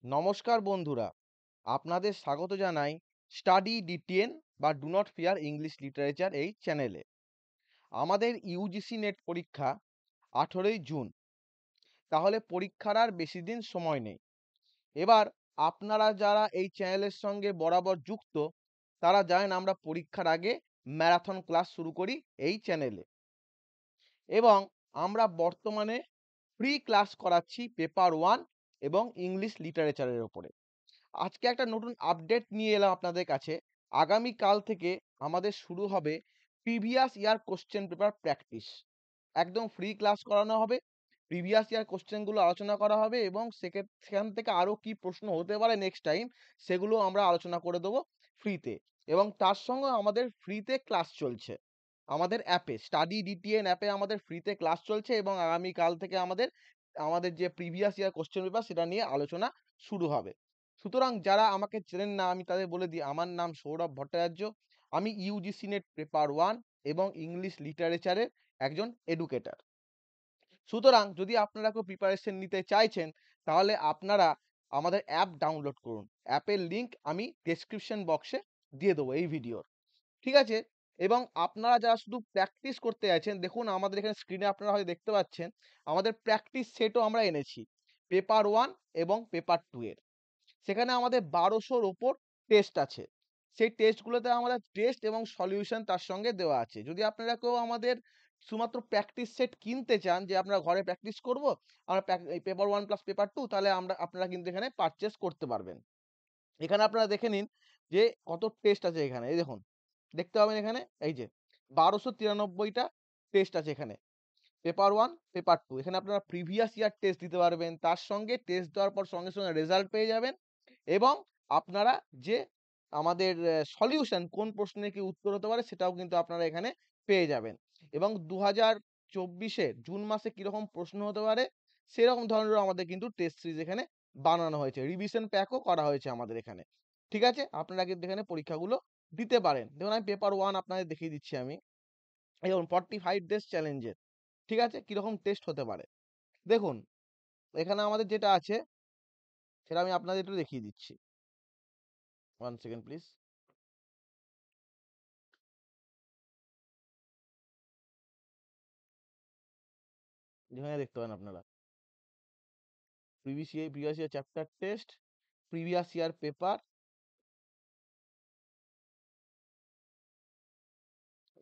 নমস্কার বন্ধুরা, আপনাদের স্বাগত জানাই স্টাডি ডিটিএন বা do not fear English literature এই চ্যানেলে। আমাদের ইউজিসি নেট পরীক্ষা 18ই জুন। তাহলে পরীক্ষার আর বেশি দিন সময় নেই। এবার আপনারা যারা এই চ্যানেলের সঙ্গে বরাবর যুক্ত, তারা জানেন আমরা পরীক্ষার আগে ম্যারাথন ক্লাস শুরু করি এই চ্যানেলে এবং আমরা বর্তমানে ফ্রি ক্লাস করাচ্ছি পেপার 1 এবং ইংলিশ লিটারেচারের উপরে। আজকে একটা নতুন আপডেট নিয়ে এলাম আপনাদের কাছে। আগামীকাল থেকে আমাদের শুরু হবে previous year question paper practice. একদম ফ্রি ক্লাস করানো হবে। প্রিভিয়াস ইয়ার কোয়েশ্চেন গুলো আলোচনা করা হবে এবং সেখান থেকে আরো কি প্রশ্ন হতে পারে নেক্সট টাইম সেগুলো আমরা আলোচনা করে দেবো ফ্রিতে। এবং তার সঙ্গে আমাদের ফ্রিতে ক্লাস চলছে। আমাদের অ্যাপে স্টাডি ডিটিএন অ্যাপে আমাদের ফ্রিতে ক্লাস চলছে এবং আগামীকাল থেকে আমাদের যে প্রিভিয়াস ইয়ার কোয়েশ্চেন পেপার সেটা নিয়ে আলোচনা শুরু হবে। সুতরাং যারা আমাকে চেনেন না আমি তাদের বলে দিই, আমার নাম সৌরভ ভট্টাচার্য। আমি ইউজিসি নেট পেপার 1 এবং ইংলিশ লিটারেচারের একজন এডুকেটর। সুতরাং যদি আপনারা কেউ প্রিপারেশন নিতে চাইছেন তাহলে আপনারা আমাদের অ্যাপ ডাউনলোড করুন। অ্যাপের লিংক আমি ডেসক্রিপশন বক্সে দিয়ে দেবো এই ভিডিওর। ঠিক আছে? এবং আপনারা যারা শুধু প্র্যাকটিস করতে চাইছেন, দেখুন আমাদের এখানে স্ক্রিনে আপনারা হয়তো দেখতে পাচ্ছেন, আমাদের প্র্যাকটিস সেটও আমরা এনেছি। পেপার 1 এবং পেপার 2 এর। সেখানে আমাদের 1200 র ওপর টেস্ট আছে। সেই টেস্টগুলোতে আমাদের টেস্ট এবং সলিউশন তার সঙ্গে দেওয়া আছে। যদি আপনারা কেউ আমাদের শুধুমাত্র প্র্যাকটিস সেট কিনতে চান যে আপনারা ঘরে প্র্যাকটিস করব, আমরা এই পেপার 1 প্লাস পেপার 2 তাহলে আপনারা কিন্তু এখানে পারচেজ করতে পারবেন। এখানে আপনারা দেখে নিন যে কত টেস্ট আছে এখানে। এই দেখুন, দেখতে পাবেন এখানে এই যে 1293 টা টেস্ট আছে এখানে। পেপার 1, পেপার 2 এখানে আপনারা প্রিভিয়াস ইয়ার টেস্ট দিতে পারবেন। তার সঙ্গে টেস্ট দেওয়ার পর সঙ্গে রেজাল্ট পেয়ে যাবেন এবং আপনারা যে আমাদের সলিউশন কোন প্রশ্নের কি উত্তর হতে পারে সেটাও কিন্তু আপনারা এখানে পেয়ে যাবেন। এবং 2024 এর জুন মাসে কিরকম প্রশ্ন হতে পারে সেরকম ধরনেরও আমাদের কিন্তু টেস্ট সিরিজ এখানে বানানো হয়েছে। রিভিশন প্যাকও করা হয়েছে আমাদের এখানে। ঠিক আছে? আপনারা কিন্তু এখানে পরীক্ষাগুলো দিতে পারেন। দেখুন আমি পেপার 1 আপনাদের দেখিয়ে দিচ্ছি আমি। এই দেখুন 45 ডেজ চ্যালেঞ্জের। ঠিক আছে? কিরকম টেস্ট হতে পারে। দেখুন, এখানে আমাদের যেটা আছে সেটা আমি আপনাদের একটু দেখিয়ে দিচ্ছি। 1 সেকেন্ড প্লিজ। এখানে দেখতে পারেন আপনারা। Previous year chapter test, previous year paper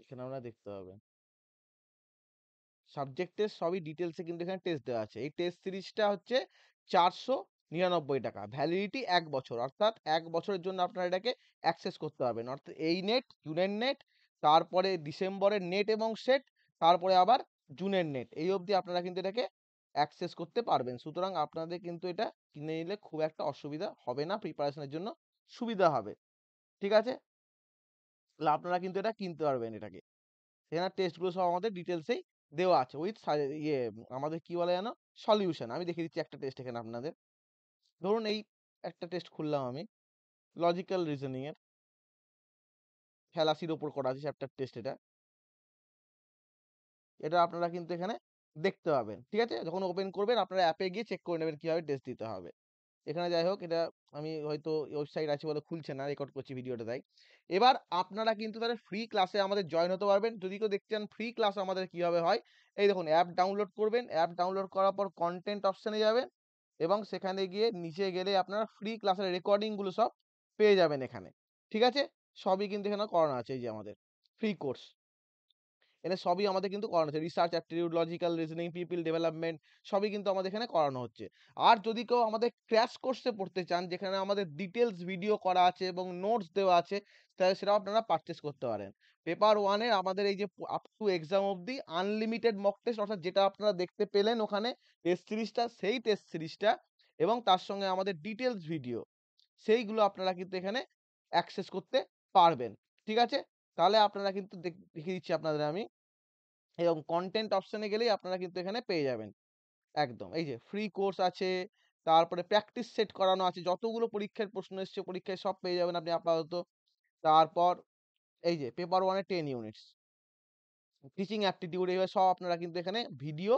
এখানে আপনারা দেখতে পাবেন। সাবজেক্ট টেস্ট সবই ডিটেইলসে কিন্তু এখানে টেস্ট দেওয়া আছে। এই টেস্ট সিরিজটা হচ্ছে ৳499 ভ্যালিডিটি ১ বছর। অর্থাৎ ১ বছরের জন্য আপনারা এটাকে অ্যাক্সেস করতে পারবেন। অর্থাৎ এই নেট, জুনের নেট, তারপরে ডিসেম্বরের নেট এবং সেট, তারপরে আবার জুনের নেট। এই অবধি আপনারা কিন্তু এটাকে অ্যাক্সেস করতে পারবেন। সুতরাং আপনাদের কিন্তু এটা কিনে নিলে খুব একটা অসুবিধা হবে না। প্রিপারেশন এর জন্য সুবিধা হবে। ঠিক আছে? তাহলে আপনারা কিন্তু এটা কিনতে পারবেন এটাকে। এখানে টেস্ট গুলো সব আমাদের ডিটেইলসেই দেওয়া আছে। উইথ আমাদের কি বলে যেন? সলিউশন। আমি দেখিয়ে দিচ্ছি একটা টেস্ট এখানে আপনাদের। ধরুন এই একটা টেস্ট খুললাম আমি। লজিক্যাল রিজনিং এর ফ্যালাসির উপর করা আছে চ্যাপ্টার টেস্ট এটা। এটা আপনারা কিন্তু এখানে দেখতে পাবেন। ঠিক আছে? যখন ওপেন করবেন আপনারা অ্যাপে গিয়ে চেক করে নেবেন কিভাবে টেস্ট দিতে হবে। এখানে যাই হোক এটা আমি হয়তো ওয়েবসাইট আছে বলে খুলছে না, রেকর্ড করছি ভিডিওটা তাই। এবার আপনারা কিন্তু তাহলে ফ্রি ক্লাসে আমাদের জয়েন হতে পারবেন। যদি কেউ দেখতে চান ফ্রি ক্লাস আমাদের কিভাবে হয়, এই দেখুন অ্যাপ ডাউনলোড করবেন। অ্যাপ ডাউনলোড করার পর কনটেন্ট অপশনে যাবেন এবং সেখানে গিয়ে নিচে গেলে আপনারা ফ্রি ক্লাসের রেকর্ডিং গুলো সব পেয়ে যাবেন এখানে। ঠিক আছে? সবই কিন্তু এখানে করানো আছে এই যে আমাদের ফ্রি কোর্স। এখানে সবই আমাদের কিন্তু করানো হচ্ছে। Research, aptitude, logical reasoning, people development সবই কিন্তু আমাদের এখানে করানো হচ্ছে। আর যদি কেউ আমাদের ক্র্যাশ কোর্সে পড়তে চান যেখানে আমাদের ডিটেইলস ভিডিও করা আছে এবং নোটস দেওয়া আছে, তাহলে সেটাও আপনারা পারচেজ করতে পারেন। পেপার 1 এর আমাদের এই যে আপ টু এক্সাম অবধি আনলিমিটেড মক টেস্ট অর্থাৎ যেটা আপনারা দেখতে পেলেন ওখানে টেস্ট সিরিজটা সেই টেস্ট সিরিজটা এবং তার সঙ্গে আমাদের ডিটেইলস ভিডিও সেইগুলো আপনারা কিন্তু এখানে অ্যাক্সেস করতে পারবেন। ঠিক আছে? তাহলে আপনারা কিন্তু দেখিয়ে দিচ্ছি আপনাদের আমি। এবং কনটেন্ট অপশনে গেলেই আপনারা কিন্তু এখানে পেয়ে যাবেন। একদম। এই যে ফ্রি কোর্স আছে, তারপরে প্র্যাকটিস সেট করানো আছে। যতগুলো পরীক্ষার প্রশ্ন এসছে পরীক্ষায় সব পেয়ে যাবেন আপনি আপাতত। তারপর এই যে পেপার 1 এ 10 ইউনিটস। টিচিং অ্যাপটিটিউড এগুলো সব আপনারা কিন্তু এখানে ভিডিও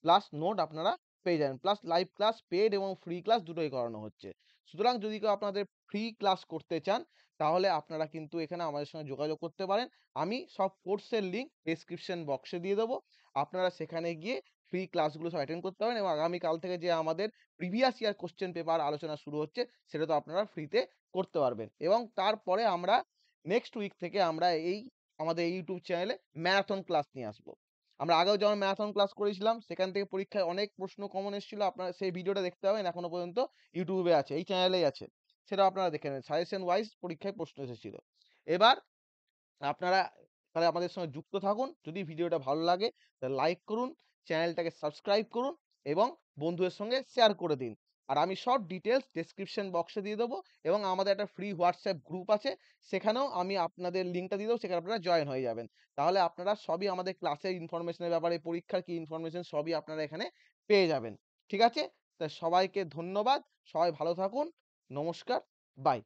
প্লাস নোট আপনারা পেয়ে যাবেন। প্লাস লাইভ ক্লাস পেইড এবং ফ্রি ক্লাস দুটোই করানো হচ্ছে। সুতরাং যদি কেউ আপনাদের ফ্রি ক্লাস করতে চান, তাহলে আপনারা কিন্তু এখানে আমাদের সঙ্গে যোগাযোগ করতে পারেন। আমি সব কোর্সের লিঙ্ক ডেসক্রিপশন বক্সে দিয়ে দেবো। আপনারা সেখানে গিয়ে ফ্রি ক্লাসগুলো সব অ্যাটেন্ড করতে পারেন এবং আগামীকাল থেকে যে আমাদের প্রিভিয়াস ইয়ার কোয়েশ্চেন পেপার আলোচনা শুরু হচ্ছে, সেটা তো আপনারা ফ্রিতে করতে পারবেন। এবং তারপরে আমরা নেক্সট উইক থেকে আমরা আমাদের এই ইউটিউব চ্যানেলে ম্যারাথন ক্লাস নিয়ে আসবো। আমরা আগেও যেমন ম্যারাথন ক্লাস করেছিলাম, সেখান থেকে পরীক্ষায় অনেক প্রশ্ন কমন এসেছিল। আপনারা সেই ভিডিওটা দেখতে পাবেন, এখনো পর্যন্ত ইউটিউবে আছে, এই চ্যানেলেই আছে। সেটাও আপনারা দেখে নেবেন। সাজেশন ওয়াইজ পরীক্ষায় প্রশ্ন এসেছিল। এবার আপনারা তাহলে আমাদের সঙ্গে যুক্ত থাকুন। যদি ভিডিওটা ভালো লাগে তাহলে লাইক করুন, চ্যানেলটাকে সাবস্ক্রাইব করুন এবং বন্ধুদের সঙ্গে শেয়ার করে দিন। আর আমি সব ডিটেইলস ডেসক্রিপশন বক্সে দিয়ে দেবো এবং আমাদের একটা ফ্রি হোয়াটসঅ্যাপ গ্রুপ আছে। সেখানেও আমি আপনাদের লিঙ্কটা দিয়ে দেবো, সেখানে আপনারা জয়েন হয়ে যাবেন। তাহলে আপনারা সবই আমাদের ক্লাসের ইনফরমেশনের ব্যাপারে, পরীক্ষার কি ইনফরমেশন সবই আপনারা এখানে পেয়ে যাবেন। ঠিক আছে? তা সবাইকে ধন্যবাদ। সবাই ভালো থাকুন। নমস্কার। বাই।